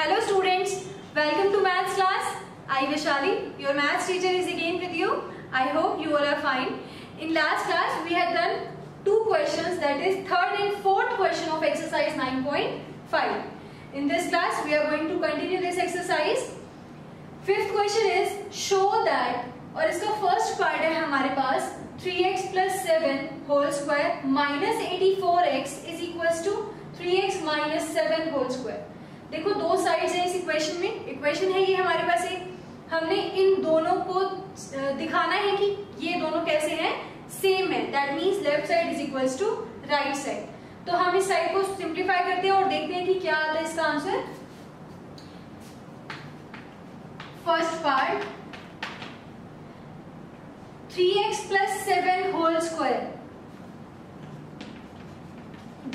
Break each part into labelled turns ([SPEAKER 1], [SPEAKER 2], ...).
[SPEAKER 1] Hello students, welcome to maths class. I Vaishali, your maths teacher is again with you. I hope you all are fine. In last class we had done two questions, that is third and fourth question of exercise 9.5. In this class we are going to continue this exercise. Fifth question is show that, और इसका first part है हमारे पास 3x plus 7 whole square minus 84x is equals to 3x minus 7 whole square. देखो दो sides है इस equation में. Equation है ये हमारे पास एक, हमने इन दोनों को दिखाना है कि ये दोनों कैसे हैं, सेम है. That means left side is equals to right side. तो हम इस साइड को सिंप्लीफाई करते हैं और देखते हैं कि क्या आता है इसका answer. First part 3x plus 7 whole square.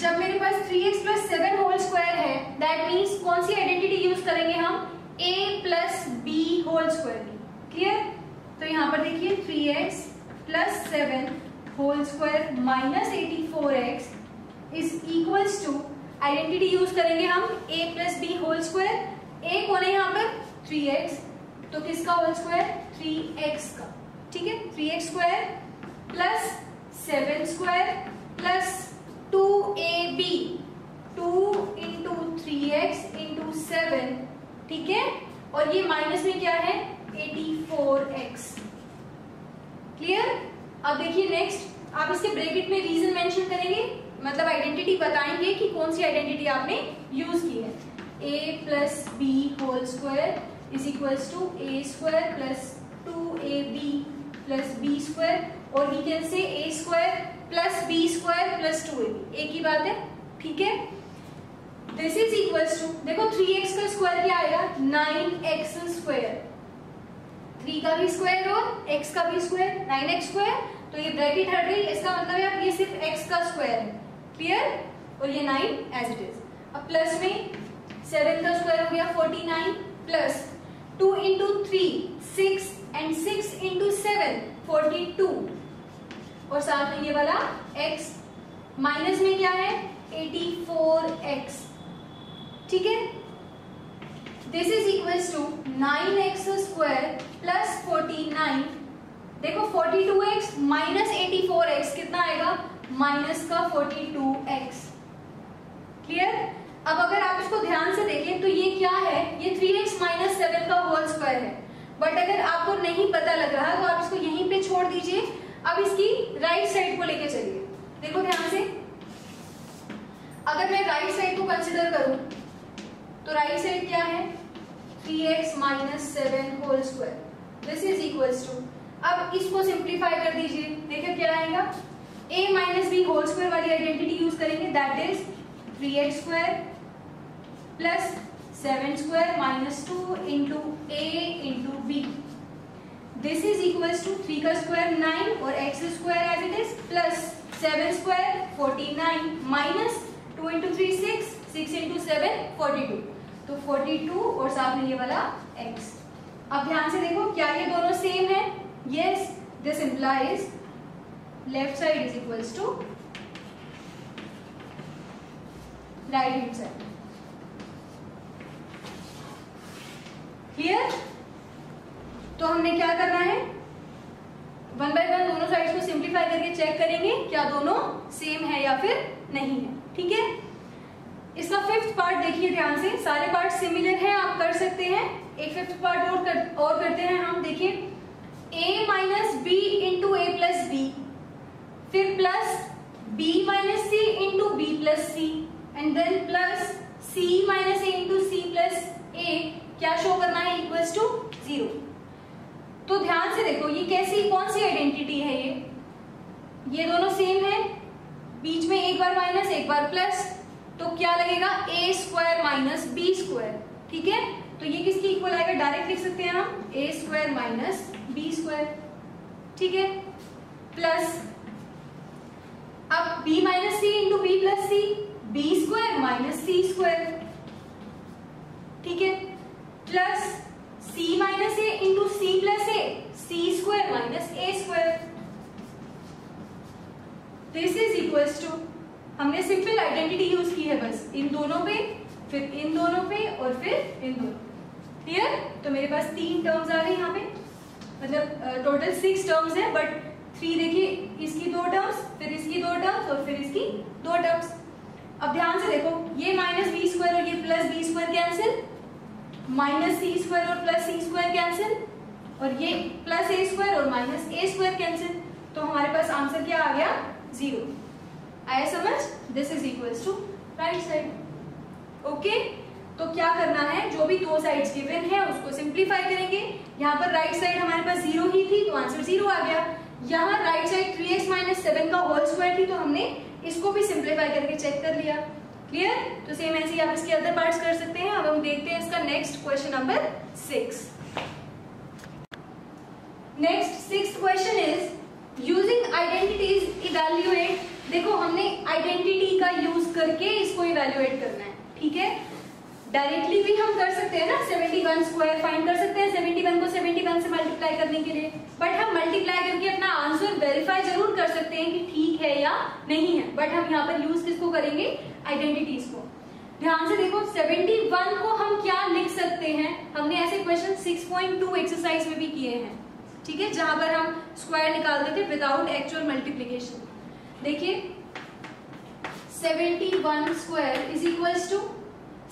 [SPEAKER 1] जब मेरे पास 3x plus 7 होल स्क्वायर है, दैट मीन्स कौन सी आइडेंटिटी यूज करेंगे हम, a plus b whole square की. क्लियर? तो यहां पर देखिए 3x plus 7 whole square minus 84x is equals to, identity use करेंगे हम a plus b whole square. a कौन है यहाँ पर 3x, तो किसका होल स्क्वायर 3x का. ठीक है, 3x square plus 7 square plus 2ab, 2 into 3x into 7. ठीक है, और ये माइनस में क्या है 84x. क्लियर? अब देखिए नेक्स्ट, आप इसके ब्रैकेट में रीजन मेंशन करेंगे, मतलब आइडेंटिटी बताएंगे कि कौन सी आइडेंटिटी आपने यूज की है. a plus b whole square is equals to a square plus 2ab plus b square, और we can say a square plus b square plus 2ab. एक ही बात है. ठीक है, दिस इज इक्वल्स टू, देखो 3x का स्क्वायर क्या आएगा 9x स्क्वायर, 3 का भी स्क्वायर और x का भी स्क्वायर 9x स्क्वायर. तो ये ब्रैकेट हट गई, इसका मतलब है ये सिर्फ x का स्क्वायर है. क्लियर? और ये 9 एज इट इज. अब प्लस में 7 का स्क्वायर हो गया 49 प्लस 2 इंटू 3 6 एंड 6 इंटू 7 42, और साथ में ये वाला x, माइनस में क्या है 84x. ठीक है, this is equals to 9x square plus 49. देखो 42x माइनस 84x कितना आएगा, माइनस का 42x. क्लियर? अब अगर आप इसको ध्यान से देखें तो ये क्या है, ये 3x माइनस 7 का होल स्क्वायर है. बट अगर आपको नहीं पता लग रहा तो आप इसको यहीं पे छोड़ दीजिए. अब इसकी राइट साइड को लेके चलिए. देखो ध्यान से, अगर मैं राइट साइड को कंसिडर करूं तो राइट साइड क्या है 3x minus 7 whole square. This is equals to, अब इसको सिंप्लीफाई कर दीजिए. देखिए क्या आएगा, a minus b whole square वाली आइडेंटिटी यूज करेंगे, that is 3x square plus 7 square minus 2 into a into b. This is equals to 3 का स्क्वायर 9 और x square as it is plus 7 square 49 minus 2 into 3 6, 6 into 7 42. तो 42 और साथ में ये वाला x. अब ध्यान से देखो क्या ये दोनों सेम है. Yes, this implies left side is equals to right hand side. Clear? तो हमने क्या करना है, वन बाय वन दोनों साइड्स को सिंप्लीफाई करके चेक करेंगे क्या दोनों सेम है या फिर नहीं है. ठीक है, इसका फिफ्थ पार्ट देखिए ध्यान से. सारे पार्ट सिमिलर हैं, आप कर सकते हैं. एक फिफ्थ पार्ट और करते हैं हम. देखिए a minus b into a plus b, फिर plus b minus c into b plus c, and then plus c minus a into c plus a. क्या शो करना है, इक्वल्स टू 0. तो ध्यान से देखो ये कैसी, कौन सी आइडेंटिटी है ये दोनों सेम है. बीच में एक बार माइनस एक बार प्लस, तो क्या लगेगा a square minus b square. ठीक है, तो ये किसकी इक्वल आएगा, डायरेक्ट लिख सकते हैं हम a square minus b square. ठीक है, प्लस अब b minus c into b plus c, b square minus c square. ठीक है, plus c minus a into c plus a, c square minus a square. This is equals to, हमने simple identity use की है बस इन दोनों पे फिर इन दोनों पे और फिर इन दोनों। क्लियर? तो मेरे पास 3 टर्म्स आ गई यहाँ पे, मतलब टोटल 6 टर्म्स है, बट 3 देखिए, इसकी 2 टर्म्स, फिर इसकी 2 टर्म्स और फिर इसकी 2 टर्म्स। अब ध्यान से देखो, ये माइनस बी स्क्वायर और ये plus b square cancel, minus c square और प्लस सी स्क्वायर कैंसिल, और ये प्लस ए स्क्वायर और माइनस ए स्क्वायर कैंसिल। तो हमारे पास आंसर क्या आ गया? 0। आया समझ? This is equals to right side. Okay, तो क्या करना है, जो भी 2 साइड्स गिवन है उसको सिंप्लीफाई करेंगे। यहाँ पर राइट साइड हमारे पास 0 ही थी तो आंसर 0 आ गया। यहाँ राइट साइड 3x माइनस 7 का होल स्क्वायर थी तो हमने इसको भी सिंप्लीफाई करके चेक कर लिया। क्लियर? तो सेम ऐसे ही आप इसके अदर पार्ट्स कर सकते हैं। अब हम देखते हैं इसका next question number 6। Next 6th question is using identities evaluate. देखो, हमने आइडेंटिटी का यूज करके इसको इवैल्यूएट करना है। ठीक है, डायरेक्टली भी हम कर सकते हैं ना, 71 स्क्वायर फाइंड कर सकते हैं 71 को 71 से मल्टीप्लाई करने के लिए, बट हम मल्टीप्लाई करके अपना आंसर वेरीफाई जरूर कर सकते हैं कि ठीक है या नहीं है। बट हम यहाँ पर यूज किसको करेंगे? आइडेंटिटीज को। ध्यान से देखो, 71 को हम क्या लिख सकते हैं? हमने ऐसे क्वेश्चन 6.2 एक्सरसाइज में भी किए हैं। ठीक है, जहां पर हम स्क्वायर निकालते थे विदाउट एक्चुअल मल्टीप्लीकेशन। देखिए, 71 स्क्वायर इज इक्वल्स टू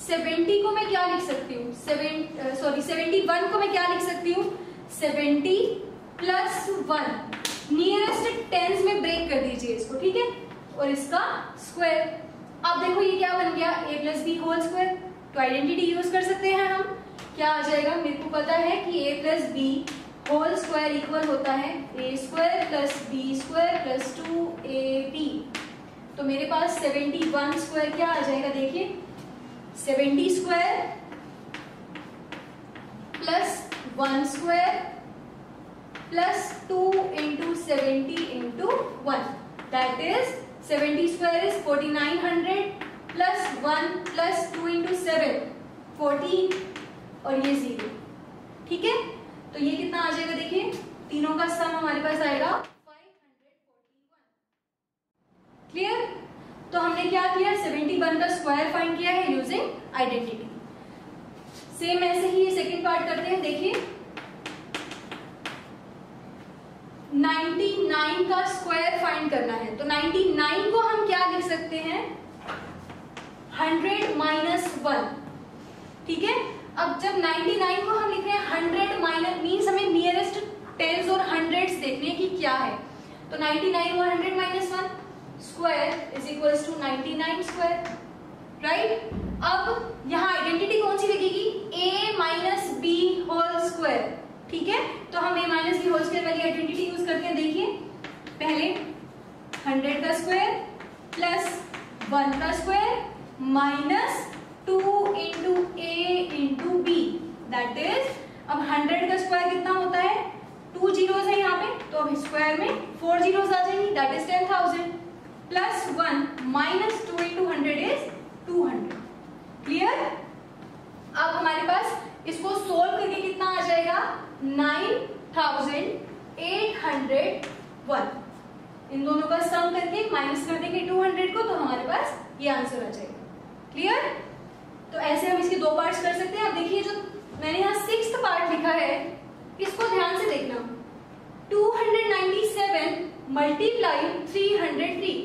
[SPEAKER 1] 70 को मैं क्या लिख सकती हूँ? 71 को मैं क्या लिख सकती हूँ? 70 प्लस 1। नियरेस्ट टेंस में ब्रेक कर दीजिए इसको, ठीक है, और इसका स्क्वायर। अब देखो ये क्या बन गया? a plus b whole square. तो आइडेंटिटी यूज कर सकते हैं हम। क्या आ जाएगा? मेरे को पता है कि a plus b whole square equal होता है a square plus b square plus 2ab। तो मेरे पास 71 स्क्वायर क्या आ जाएगा? देखिए, 70 square plus 1 square plus 2 into 70 into 1, that is 70 square is 4900 plus 1 plus 2 into 7 14 और ये 0। ठीक है, तो ये कितना आ जाएगा? देखिए, तीनों का सम हमारे पास आएगा 541। क्लियर? तो हमने क्या किया? 71 का स्क्वायर फाइंड किया है यूजिंग आइडेंटिटी। सेम ऐसे ही ये सेकंड पार्ट करते हैं। देखिए, 99 का स्क्वायर फाइंड करना है, तो 99 को हम क्या लिख सकते हैं? 100 माइनस 1। ठीक है, अब जब 99 को हम लिख रहे हैं 100 माइनस मीन्स हमें नियरेस्ट टेंस और हंड्रेड्स देखने की क्या है। तो 99 और 100 minus 1 square is equals to 99 square, right. अब यहाँ आइडेंटिटी कौन सी लगेगी? a minus b whole square. ठीक है, तो हम a minus b whole square वाली आइडेंटिटी यूज करते हैं। देखिए, पहले 100 का स्क्वायर प्लस 1 का square minus 2 into a into b, that is, अब 100 का स्क्वायर कितना होता है? 2 जीरोस है यहाँ पे, तो अब स्क्वायर में 4 जीरोस आ जाएंगी, that is 10,000 plus 1 minus 2 into 100 is 200। Clear? अब हमारे पास इसको सोल्व करके कितना आ जाएगा? 9801। इन दोनों का सम करके माइनस कर देंगे 200 को, तो हमारे पास ये आंसर आ जाएगा। क्लियर? तो ऐसे हम इसके 2 पार्ट्स कर सकते हैं। अब देखिए, जो मैंने यहाँ 6th पार्ट लिखा है, इसको ध्यान से देखना। 297 मल्टीप्लाई 303,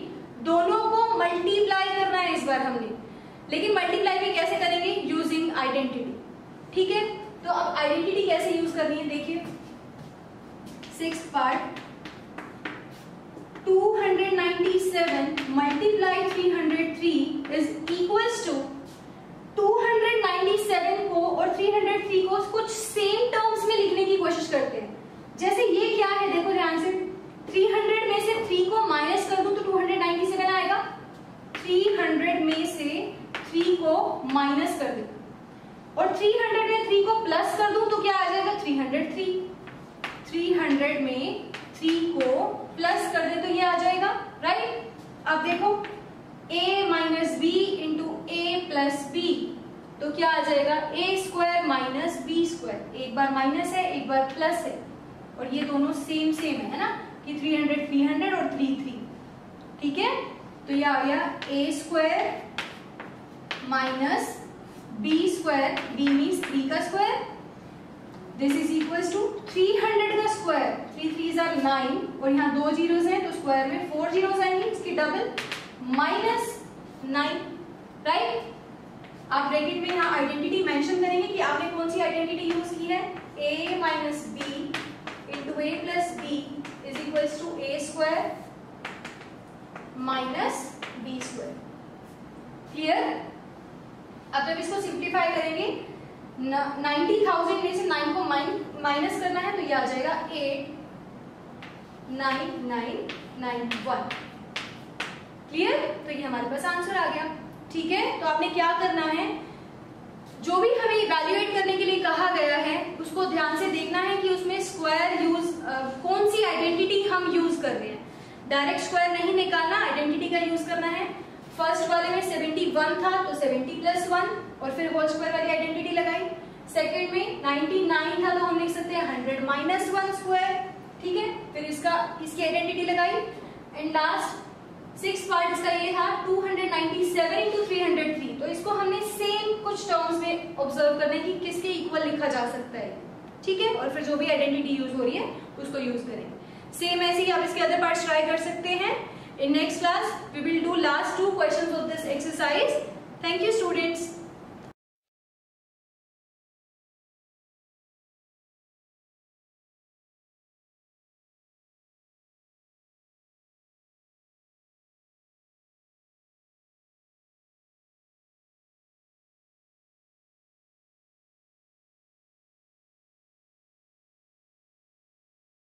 [SPEAKER 1] दोनों को मल्टीप्लाई करना है इस बार हमने, लेकिन मल्टीप्लाई भी कैसे करेंगे? Using identity. ठीक है, तो अब आइडेंटिटी कैसे यूज करनी है? देखिए, 6th part, 297 multiply 303 is equals to 297 को और 303 को कुछ सेम टर्म्स में लिखने की कोशिश करते हैं। जैसे ये क्या है, देखो ध्यान से, 300 में से 3 को माइनस कर दूं तो 297 आएगा। 300 में से 3 को माइनस कर दूं और 300 में 3 को प्लस कर दूं तो क्या आ जाएगा? 303। 300 में 3 को प्लस कर दे तो ये आ जाएगा, राइट। अब देखो, a minus b into a plus b, तो क्या आ जाएगा? a square minus b square. एक बार माइनस है, एक बार प्लस है, और ये दोनों सेम है ना, कि 300 300 और 3 3। ठीक है, तो ये आ गया a square minus b square, b means 3 का square, this is equals to 300 का स्क्वायर, 3 3s आर 9 और यहाँ 2 जीरोस हैं तो स्क्वायर में 4 जीरोस आएंगे, इसकी डबल माइनस 9, राइट। आप ब्रैकेट में यहाँ आइडेंटिटी मेंशन करेंगे कि आपने कौन सी आइडेंटिटी यूज की है, a minus b into a plus b is equals to a square minus b square. Clear. अब जब इसको सिंप्लीफाई करेंगे 90,000 में से 9 को माइनस करना है तो ये आ जाएगा 89991। क्लियर। तो ये हमारे पास आंसर आ गया। ठीक है, तो आपने क्या करना है, जो भी हमें इवैल्यूएट करने के लिए कहा गया है उसको ध्यान से देखना है कि उसमें स्क्वायर यूज कौन सी आइडेंटिटी हम यूज कर रहे हैं। डायरेक्ट स्क्वायर नहीं निकालना, आइडेंटिटी का यूज करना है। फर्स्ट वाले में 71 था तो 70 प्लस 1 और फिर होल स्क्वायर वाली आइडेंटिटी लगाई। सेकंड में 99 था तो हम लिख सकते हैं 100 माइनस 1 स्क्वायर, ठीक है, फिर इसकी आइडेंटिटी लगाई। एंड लास्ट 6 पार्ट इसका ये था 297 इंटू 303, तो इसको हमने सेम कुछ टर्म्स में ऑब्जर्व करना है कि किसके इक्वल लिखा जा सकता है, ठीक है, और फिर जो भी आइडेंटिटी यूज हो रही है उसको यूज करेंगे। सेम ऐसे ही आप इसके अदर पार्ट्स ट्राई कर सकते हैं। In next class, we will do last 2 questions of this exercise. Thank you, students.